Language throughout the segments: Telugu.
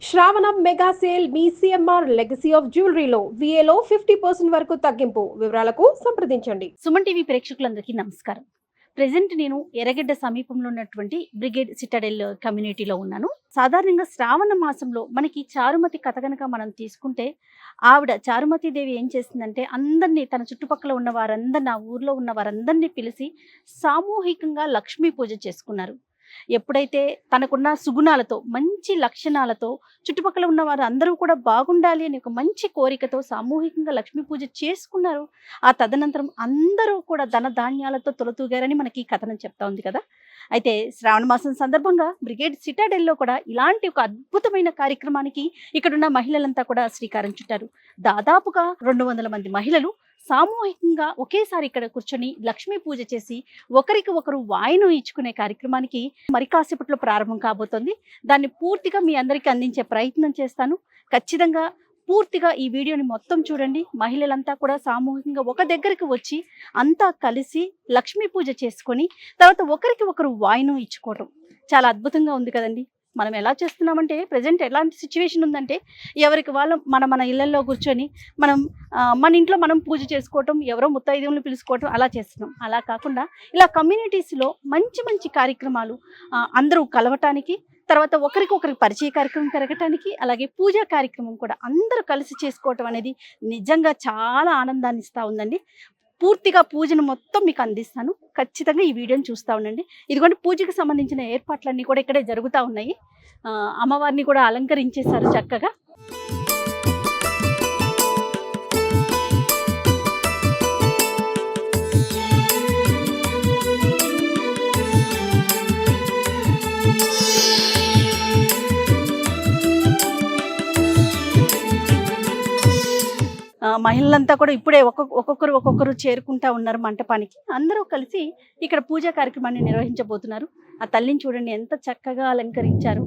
శ్రావణం మెగా సేల్ మీ సిఎంఆర్ లెగసీ ఆఫ్ జ్యువెలరీలో VAలో 50% వరకు తగ్గింపు. వివరాలకు సంప్రదించండి. సుమన్ టీవీ ప్రేక్షకులందరికీ నమస్కారం. ప్రెజెంట్ నేను ఎర్రగడ్డ సమీపంలో ఉన్నటువంటి బ్రిగేడ్ సిటడెల్ కమ్యూనిటీలో ఉన్నాను. సాధారణంగా శ్రావణ మాసంలో మనకి చారుమతి కథ కనుక మనం తీసుకుంటే, ఆవిడ చారుమతి దేవి ఏం చేసిందంటే అందరినీ, తన చుట్టుపక్కల ఉన్న వారందరినీ, ఆ ఊర్లో ఉన్న వారందరినీ పిలిచి సామూహికంగా లక్ష్మీ పూజ చేసుకున్నారు. ఎప్పుడైతే తనకున్న సుగుణాలతో, మంచి లక్షణాలతో చుట్టుపక్కల ఉన్న వారు అందరూ కూడా బాగుండాలి అని ఒక మంచి కోరికతో సామూహికంగా లక్ష్మీ పూజ చేసుకున్నారు. ఆ తదనంతరం అందరూ కూడా ధన ధాన్యాలతో తొలతూగారని మనకి ఈ కథనం చెప్తా ఉంది కదా. అయితే శ్రావణ మాసం సందర్భంగా బ్రిగేడ్ సిటాడెల్లో కూడా ఇలాంటి ఒక అద్భుతమైన కార్యక్రమానికి ఇక్కడున్న మహిళలంతా కూడా శ్రీకారం చుట్టారు. దాదాపుగా 200 మంది మహిళలు సామూహికంగా ఒకేసారి ఇక్కడ కూర్చొని లక్ష్మీ పూజ చేసి ఒకరికి ఒకరు వాయిను ఇచ్చుకునే కార్యక్రమానికి మరి కాసేపట్లో ప్రారంభం కాబోతోంది. దాన్ని పూర్తిగా మీ అందరికీ అందించే ప్రయత్నం చేస్తాను. ఖచ్చితంగా పూర్తిగా ఈ వీడియోని మొత్తం చూడండి. మహిళలంతా కూడా సామూహికంగా ఒక దగ్గరికి వచ్చి అంతా కలిసి లక్ష్మీ పూజ చేసుకొని తర్వాత ఒకరికి ఒకరు వాయిను ఇచ్చుకోవటం చాలా అద్భుతంగా ఉంది కదండి. మనం ఎలా చేస్తున్నామంటే, ప్రజెంట్ ఎలాంటి సిచ్యువేషన్ ఉందంటే, ఎవరికి వాళ్ళు మన ఇళ్లలో కూర్చొని మనం మన ఇంట్లో మనం పూజ చేసుకోవటం, ఎవరో ముత్తైదువులను పిలుచుకోవటం అలా చేస్తున్నాం. అలా కాకుండా ఇలా కమ్యూనిటీస్లో మంచి మంచి కార్యక్రమాలు, అందరూ కలవటానికి, తర్వాత ఒకరికి పరిచయ కార్యక్రమం పెరగటానికి, అలాగే పూజా కార్యక్రమం కూడా అందరూ కలిసి చేసుకోవటం అనేది నిజంగా చాలా ఆనందాన్ని ఇస్తూ ఉందండి. పూర్తిగా పూజను మొత్తం మీకు అందిస్తాను. ఖచ్చితంగా ఈ వీడియోని చూస్తూ ఉండండి. ఇదిగోండి, పూజకు సంబంధించిన ఏర్పాట్లన్నీ కూడా ఇక్కడే జరుగుతూ ఉన్నాయి. అమ్మవారిని కూడా అలంకరించేశారు చక్కగా. మహిళలంతా కూడా ఇప్పుడే ఒక్కొక్కరు చేరుకుంటా ఉన్నారు మంటపానికి. అందరూ కలిసి ఇక్కడ పూజా కార్యక్రమాన్ని నిర్వహించబోతున్నారు. ఆ తల్లిని చూడండి ఎంత చక్కగా అలంకరించారు.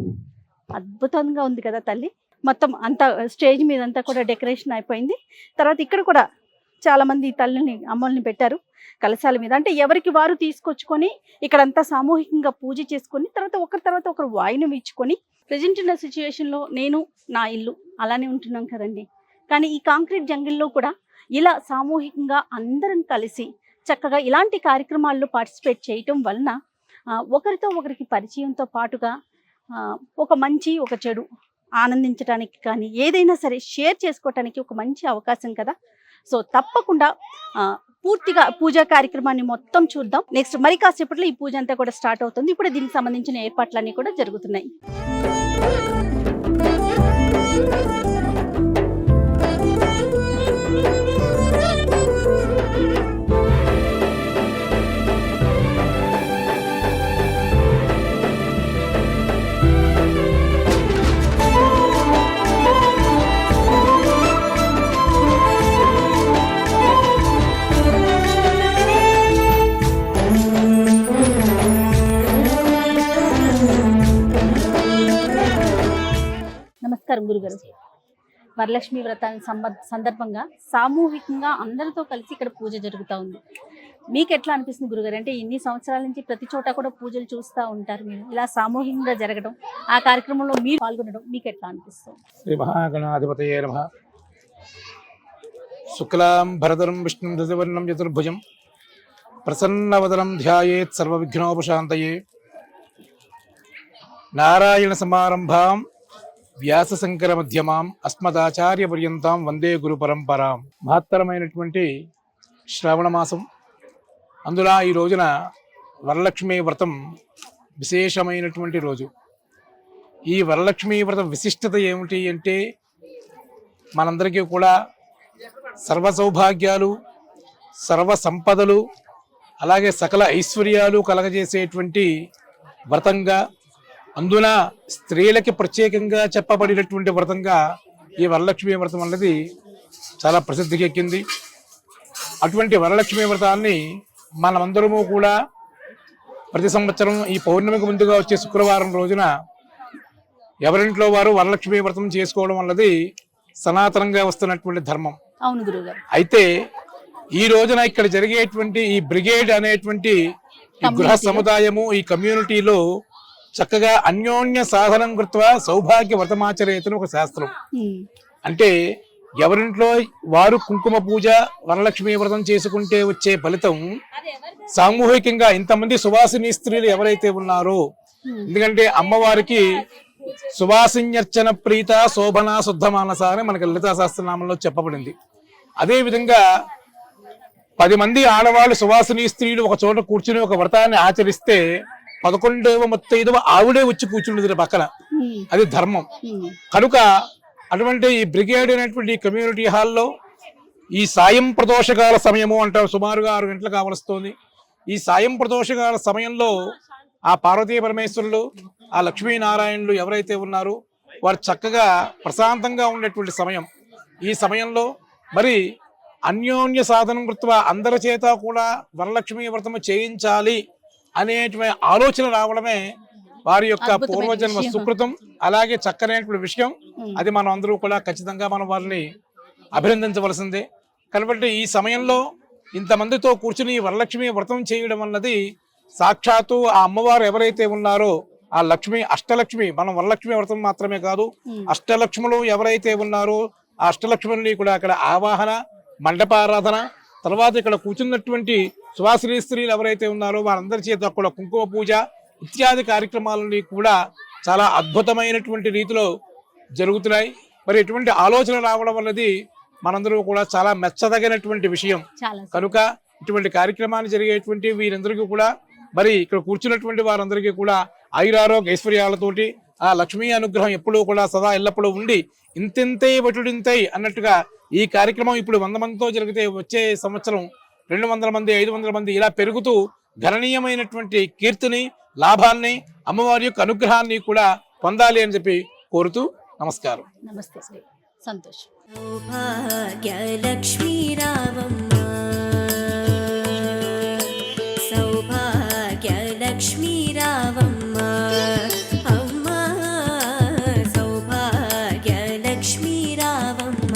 అద్భుతంగా ఉంది కదా తల్లి. మొత్తం అంతా స్టేజ్ మీద అంతా కూడా డెకరేషన్ అయిపోయింది. తర్వాత ఇక్కడ కూడా చాలా మంది తల్లిని, అమ్మల్ని పెట్టారు కలశాల మీద. అంటే ఎవరికి వారు తీసుకొచ్చుకొని ఇక్కడంతా సామూహికంగా పూజ చేసుకొని తర్వాత ఒకరు వాయినం ఇచ్చుకొని, ప్రజెంట్ ఉన్న సిచ్యువేషన్లో నేను నా ఇల్లు అలానే ఉంటున్నాం కదండి. కానీ ఈ కాంక్రీట్ జంగిల్లో కూడా ఇలా సామూహికంగా అందరం కలిసి చక్కగా ఇలాంటి కార్యక్రమాల్లో పార్టిసిపేట్ చేయటం వలన ఒకరితో ఒకరికి పరిచయంతో పాటుగా ఒక మంచి ఒక చెడు ఆనందించడానికి కానీ ఏదైనా సరే షేర్ చేసుకోవటానికి ఒక మంచి అవకాశం కదా. సో తప్పకుండా పూర్తిగా పూజా కార్యక్రమాన్ని మొత్తం చూద్దాం. నెక్స్ట్ మరి కాసేపట్లో ఈ పూజ అంతా కూడా స్టార్ట్ అవుతుంది. ఇప్పుడు దీనికి సంబంధించిన ఏర్పాట్లన్నీ కూడా జరుగుతున్నాయి. నమస్కారం గురుగారు. వరలక్ష్మి వ్రతాన్ని సందర్భంగా సామూహికంగా అందరితో కలిసి ఇక్కడ పూజ జరుగుతూ ఉంది. మీకు ఎట్లా అనిపిస్తుంది గురుగారు? అంటే ఇన్ని సంవత్సరాల నుంచి ప్రతి చోట కూడా పూజలు చూస్తూ ఉంటారు మీరు, ఇలా సామూహికంగా జరగడం, ఆ కార్యక్రమంలో మీరు పాల్గొనడం మీకు ఎట్లా అనిపిస్తుంది? శ్రీ మహాగణాధిపతయే నమః. శుక్లాం భరధరం విష్ణుం దశవర్ణం చతుర్భుజం ప్రసన్నవదనం ధ్యాయేత్ సర్వవిఘ్నోపశాంతయే. నారాయణ సమారంభాం వ్యాస శంకర మధ్యమాం అస్మదాచార్య పర్యంతం వందే గురు పరంపరాం. మహత్తరమైనటువంటి శ్రావణ మాసం, అందులో ఈ రోజున వరలక్ష్మీ వ్రతం విశేషమైనటువంటి రోజు. ఈ వరలక్ష్మీ వ్రతం విశిష్టత ఏమిటి అంటే, మనందరికీ కూడా సర్వ సౌభాగ్యాలు, సర్వ సంపదలు, అలాగే సకల ఐశ్వర్యాలు కలగజేసేటువంటి వ్రతంగా, అందున స్త్రీలకి ప్రత్యేకంగా చెప్పబడినటువంటి వ్రతంగా ఈ వరలక్ష్మీ వ్రతం అన్నది చాలా ప్రసిద్ధికి ఎక్కింది. అటువంటి వరలక్ష్మీ వ్రతాన్ని మనమందరము కూడా ప్రతి సంవత్సరం ఈ పౌర్ణమికి ముందుగా వచ్చే శుక్రవారం రోజున ఎవరింట్లో వారు వరలక్ష్మీ వ్రతం చేసుకోవడం అన్నది సనాతనంగా వస్తున్నటువంటి ధర్మం. అవును గురుగారు. అయితే ఈ రోజున ఇక్కడ జరిగేటువంటి ఈ బ్రిగేడ్ అనేటువంటి గృహ సముదాయము, ఈ కమ్యూనిటీలో చక్కగా అన్యోన్య సాధనం కృత్వా సౌభాగ్య వ్రతమాచరేతని ఒక శాస్త్రం. అంటే ఎవరింట్లో వారు కుంకుమ పూజ వరలక్ష్మి వ్రతం చేసుకుంటే వచ్చే ఫలితం సామూహికంగా ఇంతమంది సువాసిని స్త్రీలు ఎవరైతే ఉన్నారో, ఎందుకంటే అమ్మవారికి సువాసిన్యర్చన ప్రీత శోభన శుద్ధ మానస అని మనకి లలితా సహస్రనామంలో చెప్పబడింది. అదే విధంగా 10 మంది ఆడవాళ్ళు సువాసిని స్త్రీలు ఒక చోట కూర్చుని ఒక వ్రతాన్ని ఆచరిస్తే 11వ ముత్తైదువ ఆవిడే వచ్చి కూర్చుండేది పక్కన. అది ధర్మం. కనుక అటువంటి ఈ బ్రిగేడ్ అనేటువంటి కమ్యూనిటీ హాల్లో ఈ సాయం ప్రదోషకాల సమయము అంటారు, సుమారుగా 6 గంటలు కావలస్తోంది. ఈ సాయం ప్రదోషకాల సమయంలో ఆ పార్వతీ పరమేశ్వరులు, ఆ లక్ష్మీనారాయణులు ఎవరైతే ఉన్నారో వారు చక్కగా ప్రశాంతంగా ఉండేటువంటి సమయం. ఈ సమయంలో మరి అన్యోన్య సాధనం కృత్వా అందరి చేత కూడా వరలక్ష్మి వ్రతము చేయించాలి అనేటువంటి ఆలోచన రావడమే వారి యొక్క పూర్వజన్మ సుకృతం. అలాగే చక్కనైనటువంటి విషయం. అది మనం అందరూ కూడా ఖచ్చితంగా మనం వారిని అభినందించవలసిందే. కాబట్టి ఈ సమయంలో ఇంతమందితో కూర్చుని వరలక్ష్మి వ్రతం చేయడం అన్నది సాక్షాత్తు ఆ అమ్మవారు ఎవరైతే ఉన్నారో ఆ లక్ష్మి, అష్టలక్ష్మి, మనం వరలక్ష్మి వ్రతం మాత్రమే కాదు, అష్టలక్ష్ములు ఎవరైతే ఉన్నారో ఆ అష్టలక్ష్ములని కూడా అక్కడ ఆవాహన, మండపారాధన, తర్వాత ఇక్కడ కూర్చున్నటువంటి సువాసిని స్త్రీలు ఎవరైతే ఉన్నారో వారందరి చేత కూడా కుంకుమ పూజ ఇత్యాది కార్యక్రమాలని కూడా చాలా అద్భుతమైనటువంటి రీతిలో జరుగుతున్నాయి. మరి ఎటువంటి ఆలోచన రావడం అన్నది మనందరూ కూడా చాలా మెచ్చదగినటువంటి విషయం. కనుక ఇటువంటి కార్యక్రమాలు జరిగేటువంటి వీరందరికీ కూడా మరి ఇక్కడ కూర్చున్నటువంటి వారందరికీ కూడా ఆయురారోగ్య ఐశ్వర్యాలతోటి ఆ లక్ష్మీ అనుగ్రహం ఎప్పుడూ కూడా సదా ఎల్లప్పుడూ ఉండి ఇంతింతై బటుడింతై అన్నట్టుగా ఈ కార్యక్రమం ఇప్పుడు 100 మందితో జరిగితే వచ్చే సంవత్సరం 200 మంది, 500 మంది ఇలా పెరుగుతూ గణనీయమైనటువంటి కీర్తిని, లాభాన్ని, అమ్మవారి యొక్క అనుగ్రహాన్ని కూడా పొందాలి అని చెప్పి కోరుతూ నమస్కారం. నమస్తే శ్రీ సంతోష్. సౌభాగ్యలక్ష్మీ రావమ్మ, సౌభాగ్యలక్ష్మీ రావమ్మ, అమ్మ సౌభాగ్యలక్ష్మీ రావమ్మ.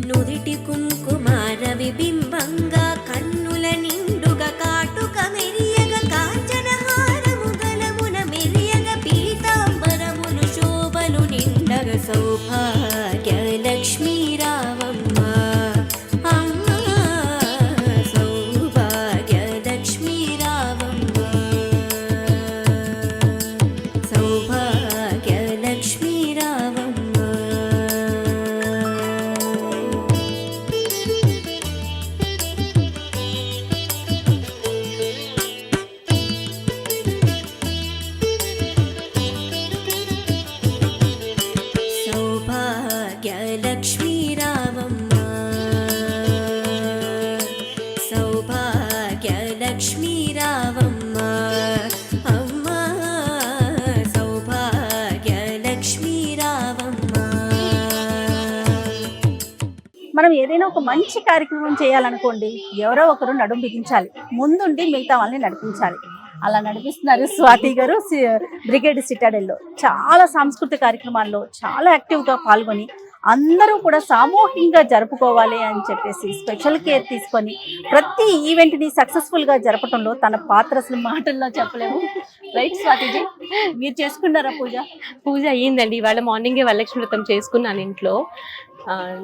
నుదిటి కుంకుమార విబింబంగా కన్నుల నిండుగా కాటుక మెరియగ కాంచన హారము గలమున మెరియగ పీతాంబరములు శోభలు నిండగ సౌభాగ్యలక్ష్మీ రావమ్మ, అమ్మ సౌభాగ్యలక్ష్మీ రావమ్మ, సౌభాగ్యలక్ష్మీ రావమ్మ. సౌభాగ్యలక్ష్మీ రావమ్మ, సౌభాగ్యలక్ష్మీ రావమ్మ, అమ్మ సౌభాగ్యలక్ష్మీ రావమ్మ. మనం ఏదైనా ఒక మంచి కార్యక్రమం చేయాలనుకోండి, ఎవరో ఒకరు నడుం బిగించాలి, ముందుండి మిగతా వాళ్ళని నడిపించాలి. అలా నడిపిస్తున్నారు స్వాతి గారు బ్రిగేడ్ సిటాడెల్లో. చాలా సాంస్కృతిక కార్యక్రమాల్లో చాలా యాక్టివ్గా పాల్గొని అందరూ కూడా సామూహికంగా జరుపుకోవాలి అని చెప్పేసి స్పెషల్ కేర్ తీసుకొని ప్రతి ఈవెంట్ని సక్సెస్ఫుల్గా జరపడంలో తన పాత్ర అసలు మాటల్లో చెప్పలేము. రైట్ స్వాతిజీ, మీరు చేసుకున్నారా పూజ? పూజ అయ్యిందండి. ఇవాళ మార్నింగే వరలక్ష్మి వ్రతం చేసుకున్నాను ఇంట్లో.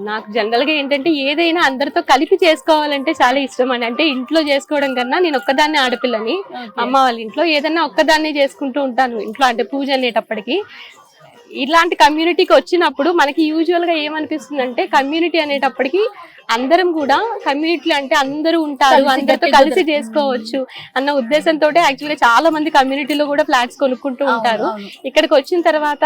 నాకు జనరల్గా ఏంటంటే ఏదైనా అందరితో కలిపి చేసుకోవాలంటే చాలా ఇష్టం అండి. అంటే ఇంట్లో చేసుకోవడం కన్నా నేను ఒక్కదాన్నే ఆడపిల్లని, అమ్మ వాళ్ళ ఇంట్లో ఏదైనా ఒక్కదాన్నే చేసుకుంటూ ఉంటాను ఇంట్లో. అంటే పూజ అనేటప్పటికి ఇలాంటి కమ్యూనిటీకి వచ్చినప్పుడు మనకి యూజువల్ గా ఏమనిపిస్తుంది అంటే కమ్యూనిటీ అనేటప్పటికి అందరం కూడా కమ్యూనిటీ అంటే అందరూ ఉంటారు, అందరితో కలిసి చేసుకోవచ్చు అన్న ఉద్దేశంతో యాక్చువల్గా చాలా మంది కమ్యూనిటీలో కూడా ఫ్లాట్స్ కొనుక్కుంటూ ఉంటారు. ఇక్కడికి వచ్చిన తర్వాత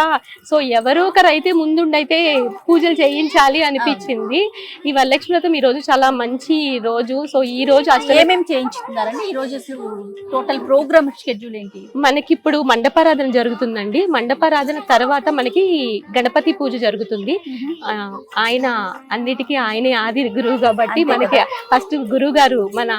సో ఎవరో ఒకరు అయితే ముందుండైతే పూజలు చేయించాలి అనిపించింది. ఈ వరలక్ష్మి వ్రతం ఈ రోజు చాలా మంచి రోజు. సో ఈ రోజు అసలు ఏమేమి చేయించుతున్నారండి? ఈ రోజు టోటల్ ప్రోగ్రామ్ షెడ్యూల్ ఏంటి? మనకి ఇప్పుడు మండపారాధన జరుగుతుందండి. మండపారాధన తర్వాత మనకి గణపతి పూజ జరుగుతుంది. ఆయన అన్నిటికీ ఆయనే ఆది గురువు కాబట్టి అంతే మనకి ఫస్ట్ గురువు గారు మన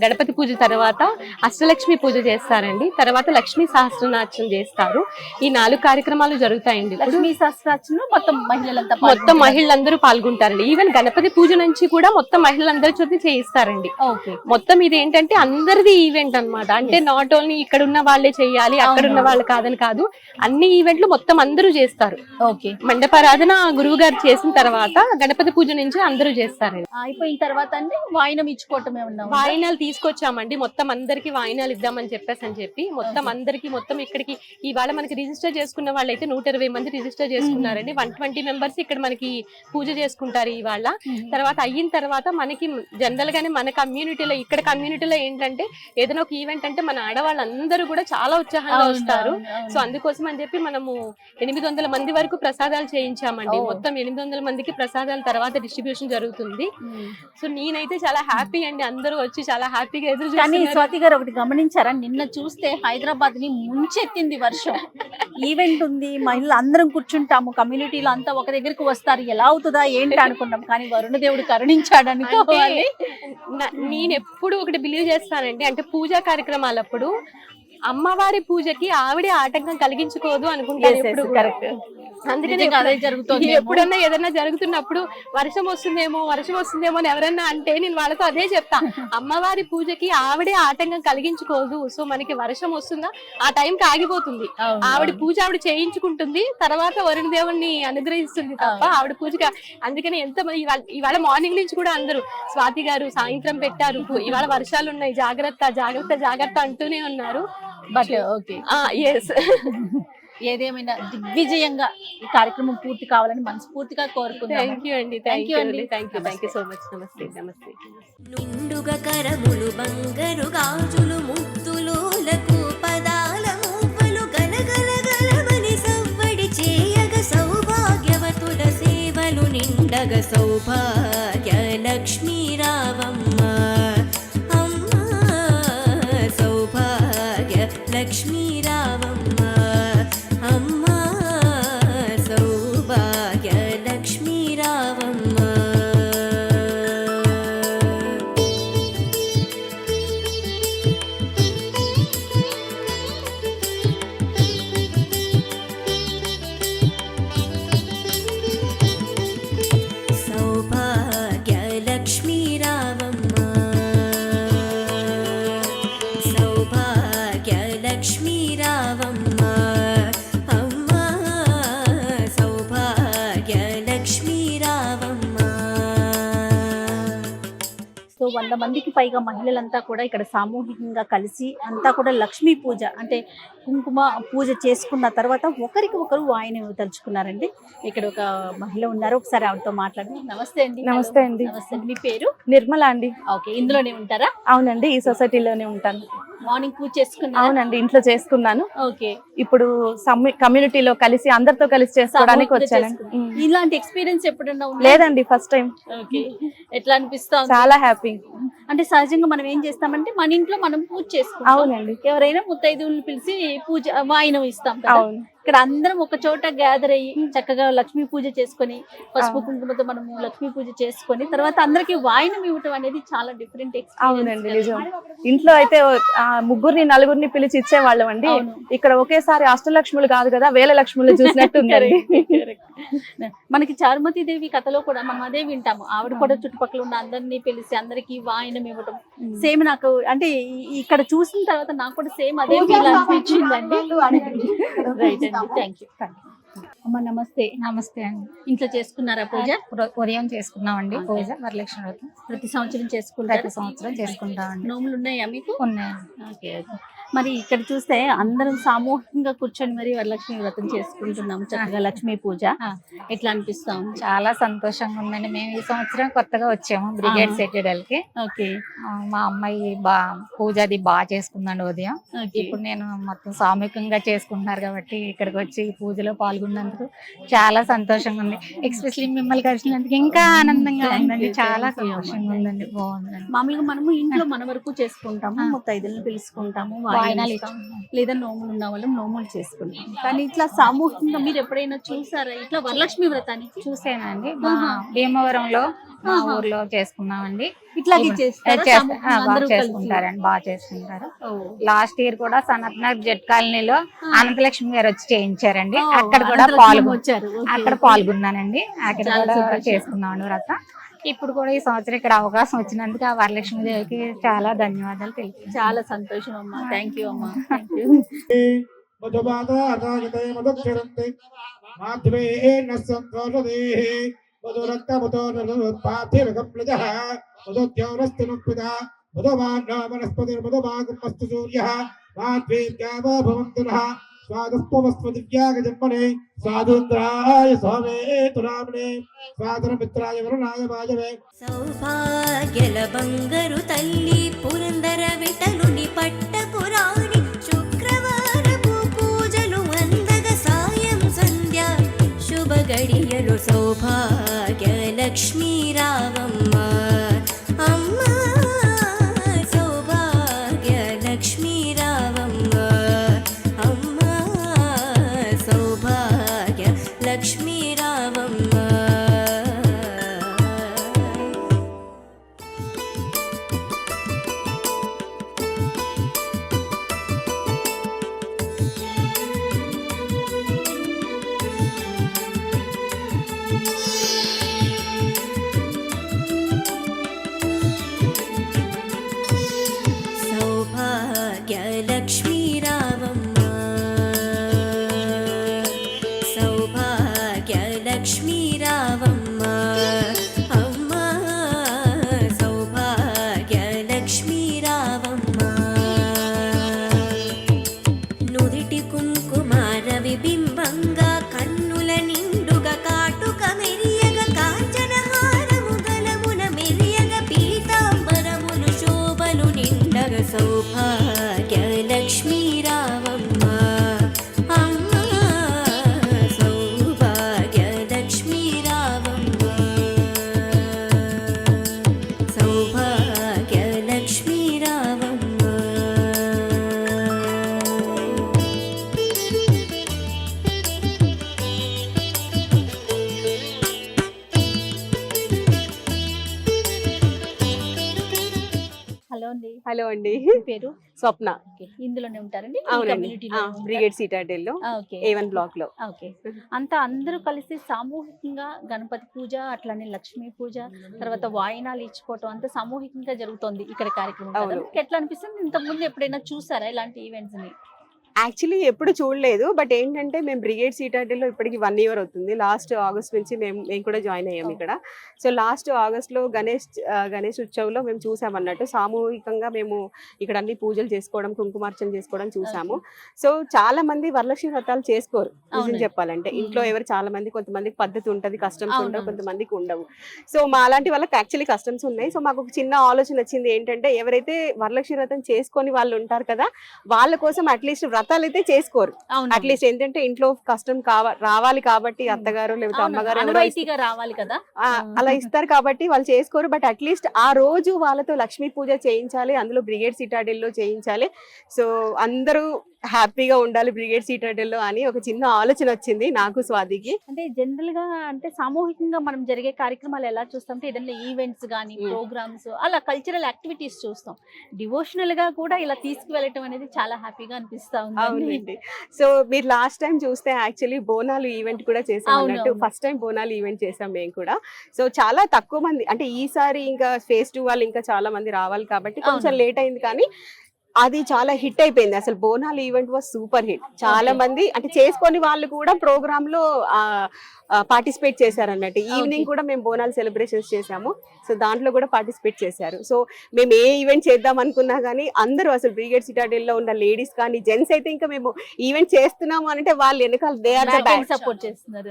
గణపతి పూజ తర్వాత అష్టలక్ష్మి పూజ చేస్తారండి, తర్వాత లక్ష్మీ సహస్రనామం చేస్తారు. ఈ 4 కార్యక్రమాలు జరుగుతాయండి. ఇప్పుడు లక్ష్మీ సహస్రార్చనలో మొత్తం మహిళలంతా మొత్తం మహిళలందరూ పాల్గొంటారండి. ఈవెన్ గణపతి పూజ నుంచి కూడా మొత్తం మహిళలందరి చేత చేయిస్తారండి. ఓకే. మొత్తం ఇది ఏంటంటే అందరిది ఈవెంట్ అన్నమాట. అంటే నాట్ ఓన్లీ ఇక్కడ ఉన్న వాళ్ళే చేయాలి, అక్కడ ఉన్న వాళ్ళు కాదని కాదు, అన్ని ఈవెంట్లు మొత్తం అందరూ చేస్తారు. ఓకే. మండపారాధన గురువు గారు చేసిన తర్వాత గణపతి పూజ నుంచి అందరూ చేస్తారండి. అయిపోయిన తర్వాత అంటే వాయినం ఇచ్చుకోవటం ఏమన్నా ఉందా? వాయినాలు తీసుకొచ్చామండి, మొత్తం అందరికి వాయినాలు ఇద్దామని చెప్పి మొత్తం అందరికి మొత్తం ఇక్కడికి ఇవాళ మనకి రిజిస్టర్ చేసుకున్న వాళ్ళైతే 120 మంది రిజిస్టర్ చేసుకున్నారండి. 120 మెంబర్స్ ఇక్కడ మనకి పూజ చేసుకుంటారు ఇవాళ. తర్వాత అయిన తర్వాత మనకి జనరల్ గానే మన కమ్యూనిటీలో ఇక్కడ కమ్యూనిటీలో ఏంటంటే ఏదైనా ఒక ఈవెంట్ అంటే మన ఆడవాళ్ళందరూ కూడా చాలా ఉత్సాహంగా వస్తారు. సో అందుకోసం అని చెప్పి మనము 800 మంది వరకు ప్రసాదాలు చేయించామండి. మొత్తం 800 మందికి ప్రసాదాల తర్వాత డిస్ట్రిబ్యూషన్ జరుగుతుంది. సో నేనైతే చాలా హ్యాపీ అండి, అందరూ వచ్చి చాలా హ్యాపీగా ఎదురు కానీ చూస్తున్నారు. స్వాతి గారు ఒకటి గమనించారా, నిన్న చూస్తే హైదరాబాద్ ని ముంచెత్తింది వర్షం. ఈవెంట్ ఉంది, మహిళలు అందరం కూర్చుంటాము, కమ్యూనిటీలో అంతా ఒక దగ్గరికి వస్తారు, ఎలా అవుతుందా ఏంటి అనుకున్నాం, కానీ వరుణ దేవుడు కరుణించాడు అనుకోవాలి. నేను ఎప్పుడు ఒకటి బిలీవ్ చేస్తానండి, అంటే పూజా కార్యక్రమాలప్పుడు అమ్మవారి పూజకి ఆవిడే ఆటంకం కలిగించుకోదు అనుకుంటాను ఎప్పుడు. కరెక్ట్. అందుకని అదే జరుగుతుంది. ఎప్పుడన్నా ఏదైనా జరుగుతున్నప్పుడు వర్షం వస్తుందేమో అని ఎవరన్నా అంటే నేను వాళ్ళతో అదే చెప్తా, అమ్మవారి పూజకి ఆవిడే ఆటంకం కలిగించుకోదు. సో మనకి వర్షం వస్తుందా ఆ టైంకి ఆగిపోతుంది, ఆవిడ పూజ ఆవిడ చేయించుకుంటుంది, తర్వాత వరుణ దేవుణ్ణి అనుగ్రహిస్తుంది తప్ప ఆవిడ పూజకి. అందుకని ఎంత ఇవాళ మార్నింగ్ నుంచి కూడా అందరూ స్వాతి గారు సాయంత్రం పెట్టారు, ఇవాళ వర్షాలు ఉన్నాయి, జాగ్రత్త జాగ్రత్త జాగ్రత్త అంటూనే ఉన్నారు. But okay. ఏదేమైనా దిగ్విజయంగా ఈ కార్యక్రమం పూర్తి కావాలని మనస్ఫూర్తిగా కోరుకుంటున్నాను. థ్యాంక్ యూ అండి, థ్యాంక్ యూ సో మచ్. నమస్తే. నిండుగా కరములు బంగారు గాజులు ముత్తులోలకు పదాల మువ్వలు గలగల గలమని సవ్వడి చేయగ సౌభాగ్యవతుల సేవలు నిండగ సౌభాగ్య లక్ష్మీ రావమ్మ అమ్మ, సౌభాగ్య లక్ష్మీ రావమ్మ అమ్మ, సౌభాగ్య లక్ష్మీ రావమ్మ. సౌభాగ్య లక్ష్మీ రావమ్మ, సౌభాగ్య లక్ష్మీ రావమ్మ అమ్మ, సౌభాగ్య లక్ష్మీ రావమ్మ. సో 100 మందికి పైగా మహిళలంతా కూడా ఇక్కడ సామూహికంగా కలిసి అంతా కూడా లక్ష్మీ పూజ అంటే కుంకుమ పూజ చేసుకున్న తర్వాత ఒకరికి ఒకరు వాయినం తలుచుకున్నారండి. ఇక్కడ ఒక మహిళ ఉన్నారు, ఒకసారి ఆవిడతో మాట్లాడండి. నమస్తే అండి. నమస్తే అండి. నమస్తే అండి. మీ పేరు? నిర్మల అండి. ఓకే. ఇందులోనే ఉంటారా? అవునండి, ఈ సొసైటీలోనే ఉంటాను. మార్నింగ్ పూజ చేసుకున్నా? అవునండి, ఇంట్లో చేసుకున్నాను. ఓకే. ఇప్పుడు కమ్యూనిటీలో కలిసి అందరితో కలిసి చేసుకోవడానికి వచ్చాను. ఇలాంటి ఎక్స్పీరియన్స్ ఎప్పుడన్నా ఉందా? లేదండి, ఫస్ట్ టైం. ఓకే. ఎట్లా అనిపిస్తా? చాలా హ్యాపీ. అంటే సహజంగా మనం ఏం చేస్తామంటే మన ఇంట్లో మనం పూజ చేసుకుంటాం. అవునండి. ఎవరైనా ముత్తైదువులను పిలిచి పూజ వాయినం ఇస్తాం కదా. అవును. ఇక్కడ అందరం ఒక చోట గ్యాదర్ అయ్యి చక్కగా లక్ష్మీ పూజ చేసుకొని పసుపు కుంకుమతో మనము లక్ష్మీ పూజ చేసుకొని తర్వాత అందరికి వాయినం ఇవ్వటం అనేది చాలా డిఫరెంట్ ఎక్స్పీరియన్స్. అవునండి, నిజం. ఇంట్లో అయితే 3 4 పిలిచి ఇచ్చేవాళ్ళం అండి. ఇక్కడ ఒకేసారి అష్టలక్ష్ములు కాదు కదా, వేల లక్ష్ములు చూసినట్టుంది. మనకి చారుమతి దేవి కథలో కూడా మనం అదే వింటాము. ఆవిడ కూడా చుట్టుపక్కల ఉన్న అందరినీ పిలిచి అందరికి వాయినం ఇవ్వటం. సేమ్ నాకు అంటే ఇక్కడ చూసిన తర్వాత నాకు కూడా సేమ్ అదే ఫీల్ అనిపించిందండి. రైట్ అండి, థ్యాంక్ యూ. అమ్మ నమస్తే. నమస్తే అండి. ఇంట్లో చేసుకున్నారా పూజ? ఉదయం చేసుకున్నామండి పూజ, వరలక్ష్మి వ్రతం ప్రతి సంవత్సరం చేసుకుంటారు? ప్రతి సంవత్సరం చేసుకుంటామండి. నోములు ఉన్నాయా మీకు? ఉన్నాయండి. ఓకే. మరి ఇక్కడ చూస్తే అందరం సామూహికంగా కూర్చొని మరి వరలక్ష్మి వ్రతం చేసుకుంటున్నాం, చక్కగా లక్ష్మీ పూజ. ఎట్లా అనిపిస్తాం? చాలా సంతోషంగా ఉందండి. మేము ఈ సంవత్సరం కొత్తగా వచ్చాము బ్రిగేడ్ సెటిడల్ కి. ఓకే. మా అమ్మాయి పూజ అది బాగా చేసుకుందండి ఉదయం. ఇప్పుడు నేను మొత్తం సామూహికంగా చేసుకుంటున్నారు కాబట్టి ఇక్కడికి వచ్చి పూజలో పాల్గొన్నందుకు చాలా సంతోషంగా ఉంది. ఎక్స్పెషల్లీ మిమ్మల్ని కలిసినందుకు ఇంకా ఆనందంగా ఉందండి, చాలా సంతోషంగా ఉందండి. బాగుందండి. మామూలుగా మనము ఇంట్లో మన వరకు చేసుకుంటాము, ముత్తైదులను పిలుచుకుంటాము, వాయినాలు ఇస్తాం, లేదా నోములు ఉన్న వాళ్ళు నోములు చేసుకుంటాం. కానీ ఇట్లా సామూహికంగా మీరు ఎప్పుడైనా చూసారా ఇట్లా వరలక్ష్మి వ్రతానికి? చూసానండి, మా భీమవరంలో మా ఊర్లో చేసుకున్నామండి. ఇట్లాగే చేస్తారా? సామూహికంగా బాగా అందరూ కలిసి? చేసుకుంటారండి, బాగా చేసుకుంటారు. ఓ. లాస్ట్ ఇయర్ కూడా సనత్ నగర్ జెట్ కాలనీలో అనంతలక్ష్మి గారు వచ్చి చేయించారండి. ఓ, అక్కడ కూడా అనంతలక్ష్మి వచ్చారు. ఓకే, అక్కడ ఓకే. పాల్గొన్నానండి. అక్కడ చాలా కూడా సంతోషం. చేసుకున్నామండి వ్రతం. ఇప్పుడు కూడా ఈ సంవత్సరం ఇక్కడ అవకాశం వచ్చినందుకు ఆ వరలక్ష్మి దేవికి చాలా ధన్యవాదాలు తెలియదు. చాలా సంతోషం అమ్మా. థ్యాంక్ యూ అమ్మా. Thank you. మధుబాధారాగతే మధుక్షరంతే మాధ్వేన సంతోషదేహి మధురక్తమధోరపార్థిరగప్లజః మధుద్యౌరస్తినుప్పిత మధుమాన్నో వనస్పతిర్మధుమాగమస్తు సూర్యః మాధ్వేద్యావో భవంతునః స్వాదుఃపవస్పతివ్యాగజన్మనే స్వాదుంద్రాయ సోమేతురామణే స్వాదురమిత్రాయ వరుణాయ వాయవే. సౌభాగ్యల బంగారు తల్లి పురందర విఠలుని పట్టపురాణి శుక్రవారపు పూజలు అందగ సాయం సంధ్య శుభ గడియలు సౌభాగ్య లక్ష్మీ రావమ్మ అమ్మ సౌభాగ్య లక్ష్మీ రావమ్మ అమ్మ సౌభాగ్య లక్ష్మీ రావమ్మ. సౌభాగ్య లక్ష్మీ రావమ్మ సౌభాగ్య లక్ష్మీ రావమ్మ అమ్మ సౌభాగ్య లక్ష్మీ రావమ్మ. నుదిటి కుంకుమార విబింబంగా కన్నుల నిండుగా కాటుక మెరియగ కాంచన హారము గలమున మెరియగ పీతాంబరములు శోభలు నిండగ సౌభాగ్య లక్ష్మీ రావమ్మ అమ్మ సౌభాగ్య లక్ష్మీ రావమ్మ సౌభాగ్య లక్ష్మీ రావమ్మ. హలో అండి. హలో అండి, మీ పేరు? స్వప్న. ఓకే, ఇందులోనే ఉంటారండి? మీ అవునండి, కమ్యూనిటీలో ఉంటారా? బ్రిగేడ్ సిటాడెల్ లో ఓకే. A1 బ్లాక్ లో. ఓకే, అంతా అందరూ కలిసి సామూహికంగా గణపతి పూజ, అట్లానే లక్ష్మీ పూజ, తర్వాత వాయినాలు ఇచ్చుకోవటం అంతా సామూహికంగా జరుగుతోంది ఇక్కడ కార్యక్రమం కదా? అవును. మీకు ఎట్లా అనిపిస్తుంది? ఇంతకు ముందు ఎప్పుడైనా చూసారా ఇలాంటి ఈవెంట్స్ ని? యాక్చువల్లీ ఎప్పుడు చూడలేదు, బట్ ఏంటంటే మేము బ్రిగేడ్ సిటాడెల్ లో ఇప్పటికి 1 year అవుతుంది. లాస్ట్ ఆగస్ట్ నుంచి మేము కూడా జాయిన్ అయ్యాం ఇక్కడ. సో లాస్ట్ ఆగస్ట్ లో గణేష్ ఉత్సవ్లో మేము చూసామన్నట్టు సామూహికంగా మేము ఇక్కడ అన్ని పూజలు చేసుకోవడం, కుంకుమార్చన చేసుకోవడం చూసాము. సో చాలా మంది వరలక్ష్మి వ్రతాలు చేసుకోరు నిజం చెప్పాలంటే. ఇంట్లో ఎవరు చాలా మంది, కొంతమందికి పద్ధతి ఉంటుంది, కస్టమ్స్ ఉండవు, కొంతమందికి ఉండవు. సో మా అలాంటి వాళ్ళకి యాక్చువల్లీ కస్టమ్స్ ఉన్నాయి. సో మాకు ఒక చిన్న ఆలోచన వచ్చింది ఏంటంటే, ఎవరైతే వరలక్ష్మి వ్రతం చేసుకొని వాళ్ళు ఉంటారు కదా, వాళ్ళ కోసం అట్లీస్ట్ వ్రతాలు అయితే చేసుకోరు. అట్లీస్ట్ ఏంటంటే ఇంట్లో కష్టం రావాలి కాబట్టి అత్తగారు లేకపోతే అమ్మగారు అనువైతిగా రావాలి కదా, అలా ఇస్తారు కాబట్టి వాళ్ళు చేసుకోరు. బట్ అట్లీస్ట్ ఆ రోజు వాళ్ళతో లక్ష్మీ పూజ చేయించాలి, అందులో బ్రిగేడ్ సిటాడెల్ లో చేయించాలి. సో అందరూ హ్యాపీగా ఉండాలి బ్రిగేడ్ సిటాడెల్ లో అని ఒక చిన్న ఆలోచన వచ్చింది నాకు, స్వాతికి. అంటే జనరల్ గా అంటే సామూహికంగా మనం జరిగే కార్యక్రమాలు ఎలా చూస్తాం, ఏదైనా ఈవెంట్స్ కానీ ప్రోగ్రామ్స్ అలా కల్చరల్ యాక్టివిటీస్ చూస్తాం. డివోషనల్ గా కూడా ఇలా తీసుకువెళ్ళటం అనేది చాలా హ్యాపీగా అనిపిస్తా ఉంది. అవునండి. సో మీరు లాస్ట్ టైం చూస్తే యాక్చువల్లీ బోనాలు ఈవెంట్ కూడా చేసాం అన్నట్టు. ఫస్ట్ టైం బోనాలు ఈవెంట్ చేసాం మేము కూడా. సో చాలా తక్కువ మంది, అంటే ఈసారి ఇంకా ఫేజ్ 2 వాళ్ళు ఇంకా చాలా మంది రావాలి కాబట్టి కొంచెం లేట్ అయింది, కానీ అది చాలా హిట్ అయిపోయింది. అసలు Bonalu event was super hit. చాలా మంది అంటే చేసుకొని వాళ్ళు కూడా ప్రోగ్రామ్ లో పార్టిసిపేట్ చేశారు అన్నట్టు. ఈవినింగ్ కూడా మేము బోనాలు సెలబ్రేషన్స్ చేసాము. సో దాంట్లో కూడా పార్టిసిపేట్ చేశారు. సో మేము ఏ ఈవెంట్ చేద్దాం అనుకున్నా కానీ అందరూ అసలు బ్రిగేడ్ సిటాడెల్ లో ఉన్న లేడీస్ కానీ జెంట్స్ అయితే ఇంకా మేము ఈవెంట్ చేస్తున్నాము అంటే వాళ్ళు వెనకాల దే ఆర్ ద సపోర్ట్ చేస్తున్నారు.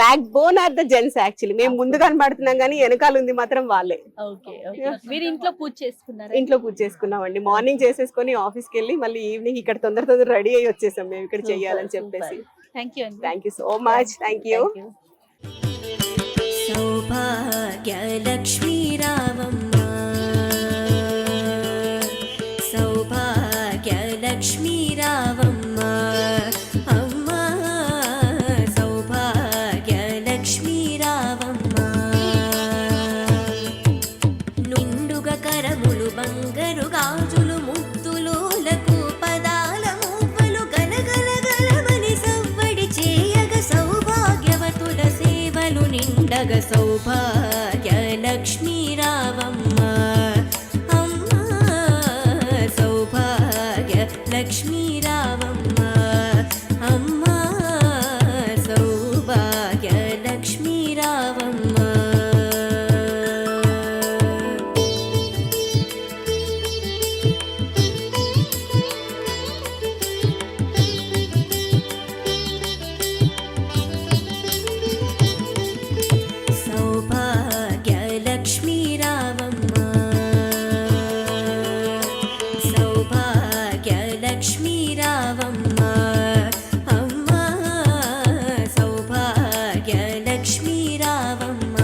Backbone are the gents. Actually మేము ముందు కనబడుతున్నాం కానీ వెనకాల ఉంది మాత్రం వాళ్ళే. మీరు ఇంట్లో పూజ చేసుకున్నారు? ఇంట్లో పూజ చేసుకున్నామండి. మార్నింగ్ చేసేసుకొని ఆఫీస్కి వెళ్ళి మళ్ళీ ఈవినింగ్ ఇక్కడ తొందర రెడీ అయ్యి వచ్చేసాం మేము ఇక్కడ చెయ్యాలని చెప్పేసి. Thank you so much. Thank you. Saubhagya Lakshmi రావమ్మ సౌభాగ్య లక్ష్మీ చల్లగ సౌభాగ్యలక్ష్మీ రావమ్మ అమ్మ సౌభాగ్యలక్ష్మీ రావమ్మ అమ్మ సౌభాగ్యలక్ష్మీ రావమ్మ. సౌభాగ్యలక్ష్మీ రావమ్మ సౌభాగ్యలక్ష్మీ రావమ్మ అమ్మ సౌభాగ్యలక్ష్మీ రావమ్మ.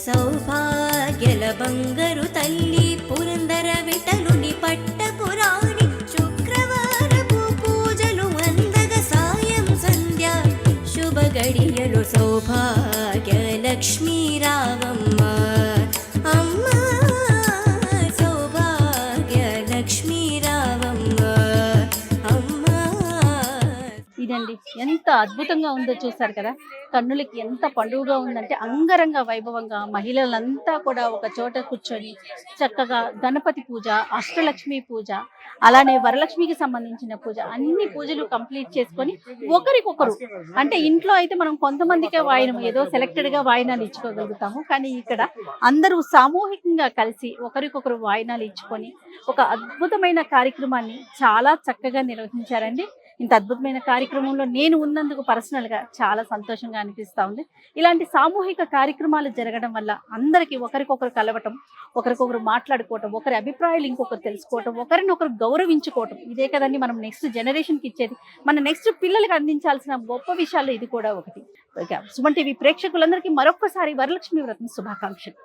సౌభాగ్యల బంగారు తల్లి పురందర విఠలుని పట్టపురాణి శుక్రవారపు పూజలు అందగ సాయం సంధ్య శుభ గడియలు సౌభాగ్యలక్ష్మీ రావమ్మ అమ్మ సౌభాగ్యలక్ష్మీ రావమ్మ అమ్మ. ఇదండి ఎంత అద్భుతంగా ఉందో చూసారు కదా. కన్నులకి ఎంత పండుగగా ఉందంటే అంగరంగ వైభవంగా మహిళలంతా కూడా ఒక చోట కూర్చొని చక్కగా గణపతి పూజ, అష్టలక్ష్మి పూజ, అలానే వరలక్ష్మికి సంబంధించిన పూజ, అన్ని పూజలు కంప్లీట్ చేసుకొని ఒకరికొకరు అంటే ఇంట్లో అయితే మనం కొంతమందికే వాయనం ఏదో సెలెక్టెడ్ గా వాయినాలు ఇచ్చుకోగలుగుతాము. కానీ ఇక్కడ అందరూ సామూహికంగా కలిసి ఒకరికొకరు వాయినాలు ఇచ్చుకొని ఒక అద్భుతమైన కార్యక్రమాన్ని చాలా చక్కగా నిర్వహించారండి. ఇంత అద్భుతమైన కార్యక్రమంలో నేను ఉన్నందుకు పర్సనల్ గా చాలా సంతోషంగా అనిపిస్తా ఉంది. ఇలాంటి సామూహిక కార్యక్రమాలు జరగడం వల్ల అందరికీ ఒకరికొకరు కలవటం, ఒకరికొకరు మాట్లాడుకోవటం, ఒకరి అభిప్రాయాలు ఇంకొకరు తెలుసుకోవటం, ఒకరినొకరు గౌరవించుకోవటం, ఇదే కదండి మనం నెక్స్ట్ జనరేషన్కి ఇచ్చేది. మన నెక్స్ట్ పిల్లలకి అందించాల్సిన గొప్ప విషయాల్లో ఇది కూడా ఒకటి. సుమన్ టీవీ ప్రేక్షకులందరికీ మరొక్కసారి వరలక్ష్మి వ్రతం శుభాకాంక్షలు.